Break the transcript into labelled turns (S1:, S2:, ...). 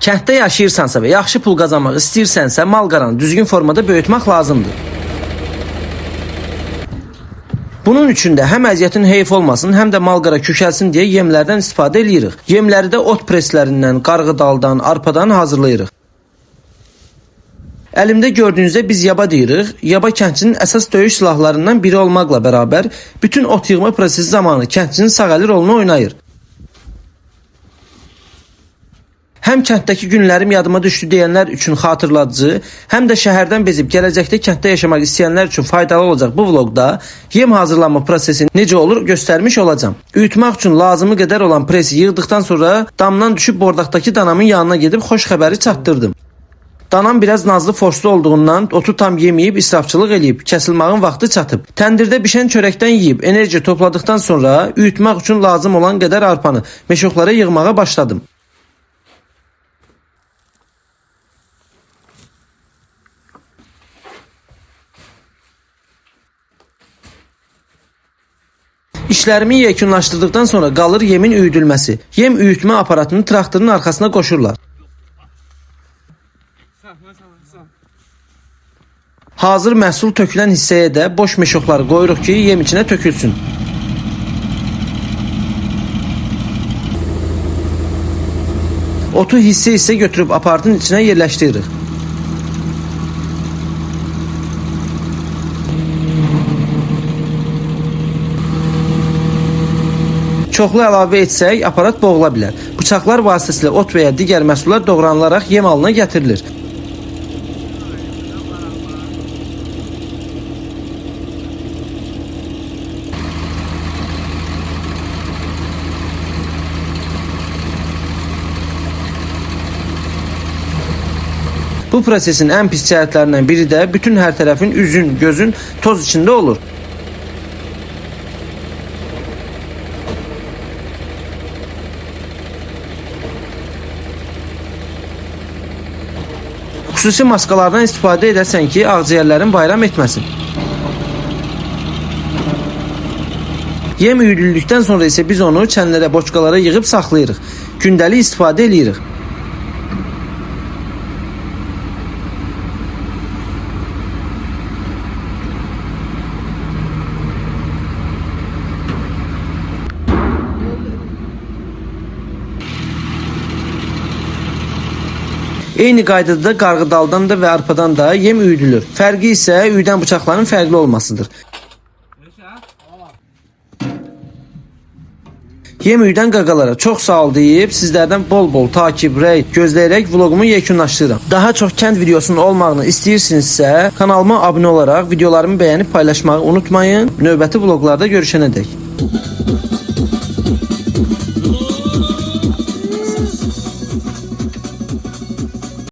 S1: Kənddə yaşayırsansa və yaxşı pul qazanmaq istəyirsənsə, malqaranı düzgün formada böyütmək lazımdır. Bunun üçün də həm əziyyətin heyf olmasın, həm də malqara kökəlsin deyə yemlərdən istifadə edirik. Yemləri də ot preslərindən, qarğıdaldan, arpadan hazırlayırıq. Əlimdə gördüyünüzdə biz yaba deyirik. Yaba kəndçinin əsas döyüş silahlarından biri olmaqla bərabər bütün ot yığma prosesi zamanı kəndçinin sağ əli rolunu oynayır. Həm kənddəki günlərim yadıma düşdü deyənlər üçün xatırladıcı, həm də şəhərdən bezib gələcəkdə kənddə yaşamaq istəyənlər üçün faydalı olacaq bu vloqda yem hazırlanma prosesi necə olur göstərmiş olacağam. Üyütmək üçün lazımı qədər olan presi yığdıqdan sonra damdan düşüb bordaqdakı danamın yanına gedib xoş xəbəri çatdırdım. Danam biraz nazlı forslu olduğundan otu tam yeməyib israfçılıq eləyib, kəsilmağın vaxtı çatıb. Təndirdə bişən çörəkdən yeyib enerji topladıqdan sonra üyütmək üçün lazım olan qədər arpanı meşoqlara yığmağa başladım. İşlərimi yekunlaşdırdıqdan sonra qalır yemin üyüdülməsi. Yem üyütmə aparatını traktorun arxasına qoşurlar. Hazır məhsul tökülən hissəyə də boş meşoqları qoyuruq ki, yem içinə tökülsün. Otu hissə götürüb aparatın içinə yerləşdiririk. Çoxlu əlavə etsək, aparat boğula bilər. Bıçaqlar vasitəsilə ot və ya digər məhsullar doğranılaraq yem halına gətirilir. Bu prosesin ən pis cəhətlərindən biri də bütün hər tərəfin üzün, gözün toz içində olur. Xüsusi maskalardan istifadə edəsən ki, ağciyərlərin bayram etməsin. Yem üyüdüldükdən sonra isə biz onu çənlərə, boçkalara yığıb saxlayırıq. Gündəlik istifadə edirik. Eyni qaydada da qarğıdaldan da və arpadan da yem üyüdülür. Fərqi isə üyüdən bıçaqların fərqli olmasıdır. Yem üyüdən qaqalara çox sağ ol deyib sizlərdən bol-bol takib, rəy gözləyərək vlogumu yekunlaşdırıram. Daha çox kənd videosunun olmağını istəyirsinizsə kanalıma abunə olaraq videolarımı bəyənib paylaşmağı unutmayın. Növbəti vloqlarda görüşənədək.